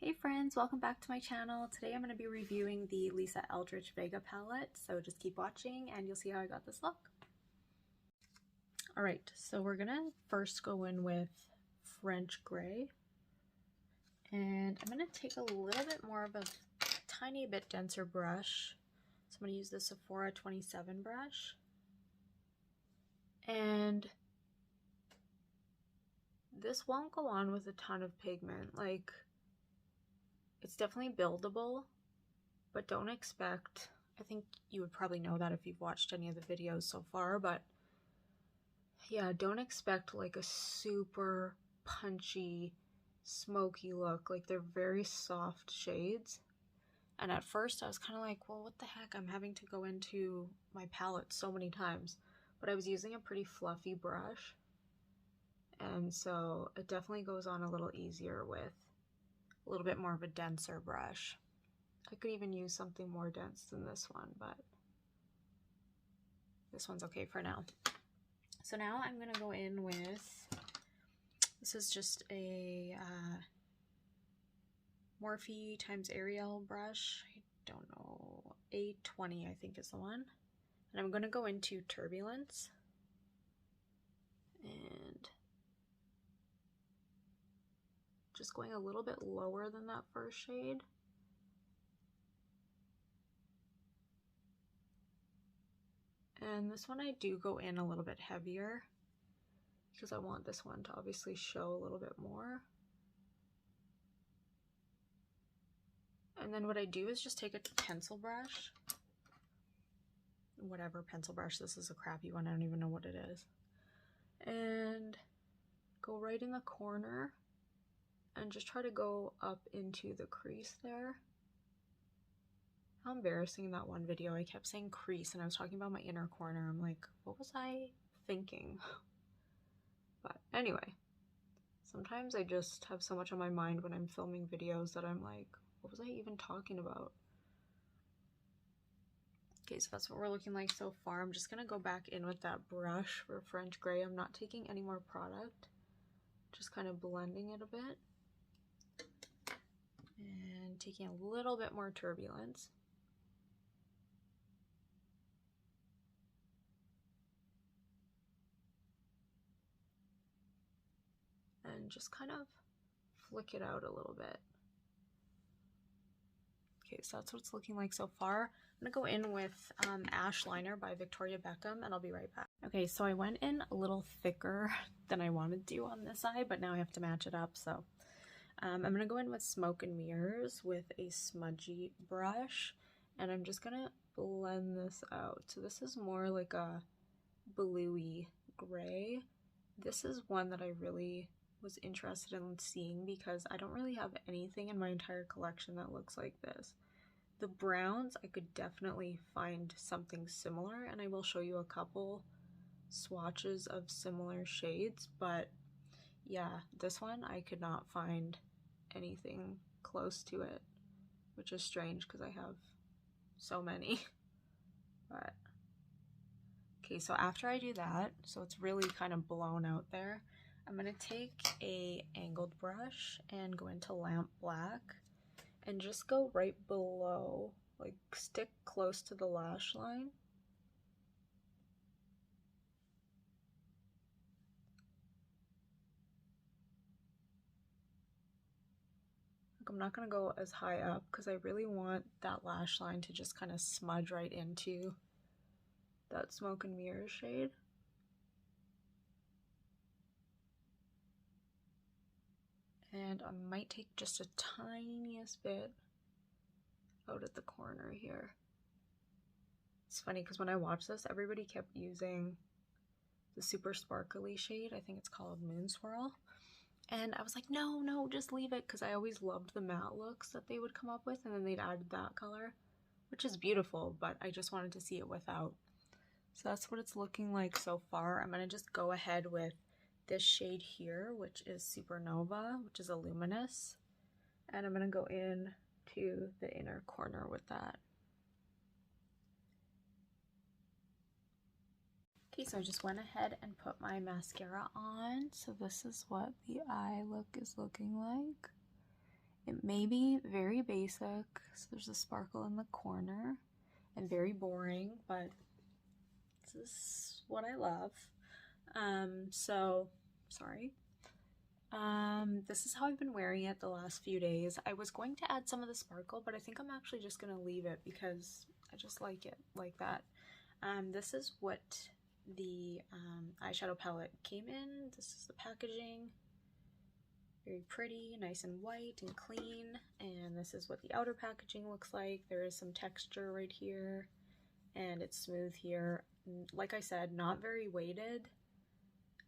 Hey friends, welcome back to my channel. Today I'm going to be reviewing the Lisa Eldridge Vega palette, so just keep watching and you'll see how I got this look. Alright, so we're going to first go in with French Gray, and I'm going to take a little bit more of a tiny bit denser brush. So I'm going to use the Sephora 27 brush, and this won't go on with a ton of pigment. Like, it's definitely buildable, but don't expect, I think you would probably know that if you've watched any of the videos so far, but yeah, don't expect like a super punchy, smoky look. Like, they're very soft shades. And at first I was kind of like, well, what the heck? I'm having to go into my palette so many times. But I was using a pretty fluffy brush, and so it definitely goes on a little easier with a little bit more of a denser brush. I could even use something more dense than this one, but this one's okay for now. So now I'm gonna go in with, this is just a Morphe times Ariel brush. I don't know, 820 I think is the one. And I'm gonna go into Turbulence. And just going a little bit lower than that first shade. And this one I do go in a little bit heavier because I want this one to obviously show a little bit more. And then what I do is just take a pencil brush, whatever pencil brush, this is a crappy one, I don't even know what it is, and go right in the corner and just try to go up into the crease there. How embarrassing. In that one video I kept saying crease and I was talking about my inner corner. I'm like, what was I thinking? But anyway, sometimes I just have so much on my mind when I'm filming videos that I'm like, what was I even talking about? Okay, so that's what we're looking like so far. I'm just gonna go back in with that brush for French Gray. I'm not taking any more product, just kind of blending it a bit and taking a little bit more Turbulence. And just kind of flick it out a little bit. Okay, so that's what it's looking like so far. I'm gonna go in with Ash Liner by Victoria Beckham, and I'll be right back. Okay, so I went in a little thicker than I wanted to on this eye, but now I have to match it up, so I'm gonna go in with Smoke and Mirrors with a smudgy brush, and I'm just gonna blend this out. So this is more like a bluey gray. This is one that I really was interested in seeing because I don't really have anything in my entire collection that looks like this. The browns, I could definitely find something similar, and I will show you a couple swatches of similar shades, but yeah, this one I could not find anything close to it, which is strange because I have so many. But okay, so after I do that, so it's really kind of blown out there, I'm going to take a angled brush and go into Lamp Black and just go right below, like stick close to the lash line. Like, I'm not going to go as high up because I really want that lash line to just kind of smudge right into that Smoke and Mirror shade. And I might take just a tiniest bit out at the corner here. It's funny because when I watched this, everybody kept using the super sparkly shade. I think it's called Moon Swirl. And I was like, no, just leave it, because I always loved the matte looks that they would come up with, and then they'd add that color, which is beautiful, but I just wanted to see it without. So that's what it's looking like so far. I'm going to just go ahead with this shade here, which is Supernova, which is a luminous, and I'm going to go in to the inner corner with that. Okay, so I just went ahead and put my mascara on. So this is what the eye look is looking like. It may be very basic, so there's a sparkle in the corner, and very boring, but this is what I love. So, sorry. This is how I've been wearing it the last few days. I was going to add some of the sparkle, but I think I'm actually just going to leave it because I just like it like that. This is what the eyeshadow palette came in. This is the packaging. Very pretty, nice and white and clean. And this is what the outer packaging looks like. There is some texture right here, and it's smooth here. Like I said, not very weighted.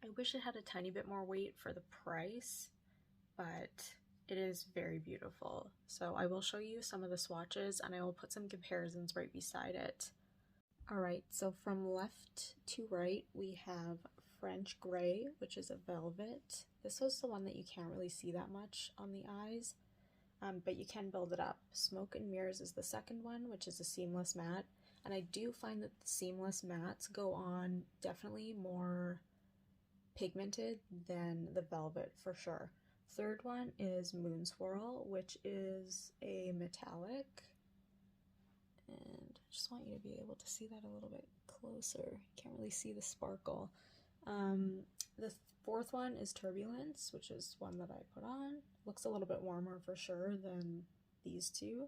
I wish it had a tiny bit more weight for the price, but it is very beautiful. So I will show you some of the swatches, and I will put some comparisons right beside it. Alright, so from left to right, we have French Gray, which is a velvet. This was the one that you can't really see that much on the eyes, but you can build it up. Smoke and Mirrors is the second one, which is a seamless matte, and I do find that the seamless mattes go on definitely more pigmented than the velvet for sure. Third one is Moon Swirl, which is a metallic, and I just want you to be able to see that a little bit closer. Can't really see the sparkle. The fourth one is Turbulence, which is one that I put on. Looks a little bit warmer for sure than these two.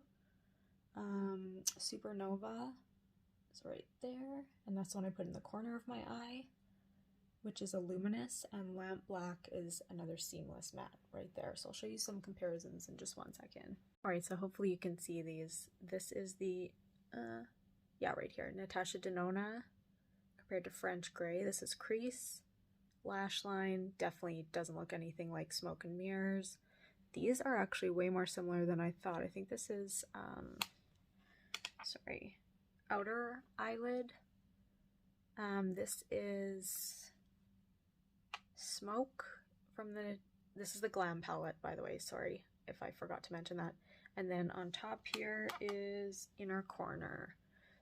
Supernova is right there, and that's the one I put in the corner of my eye, which is a luminous, and Lamp Black is another seamless matte right there. So I'll show you some comparisons in just 1 second. Alright, so hopefully you can see these. This is the, yeah, right here, Natasha Denona compared to French Gray. This is crease, lash line, definitely doesn't look anything like Smoke and Mirrors. These are actually way more similar than I thought. I think this is, sorry, outer eyelid. This is Smoke from this is the Glam palette, by the way, sorry if I forgot to mention that. And then on top here is Inner Corner.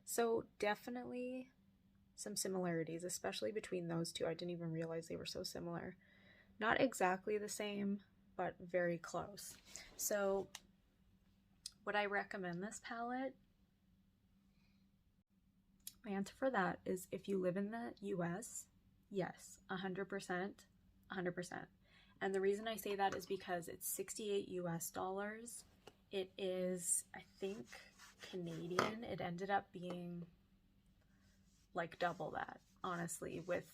So definitely some similarities, especially between those two. I didn't even realize they were so similar. Not exactly the same, but very close. So would I recommend this palette? My answer for that is if you live in the US, yes, 100%, 100%. And the reason I say that is because it's $68 US. It is, I think, Canadian. It ended up being like double that, honestly, with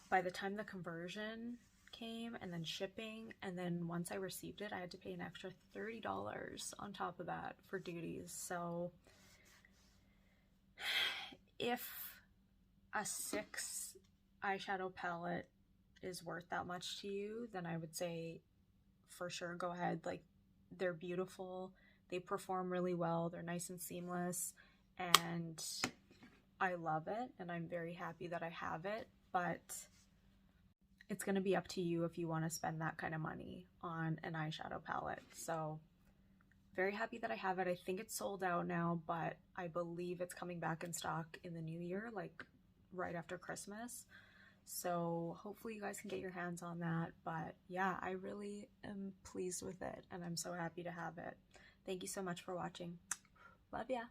by the time the conversion came and then shipping, and then once I received it, I had to pay an extra $30 on top of that for duties. So if a 6 eyeshadow palette is worth that much to you, then I would say for sure go ahead. Like, they're beautiful, they perform really well, they're nice and seamless, and I love it, and I'm very happy that I have it, but it's going to be up to you if you want to spend that kind of money on an eyeshadow palette. So very happy that I have it. I think it's sold out now, but I believe it's coming back in stock in the new year, like right after Christmas. So hopefully you guys can get your hands on that. But yeah, I really am pleased with it, and I'm so happy to have it. Thank you so much for watching. Love ya.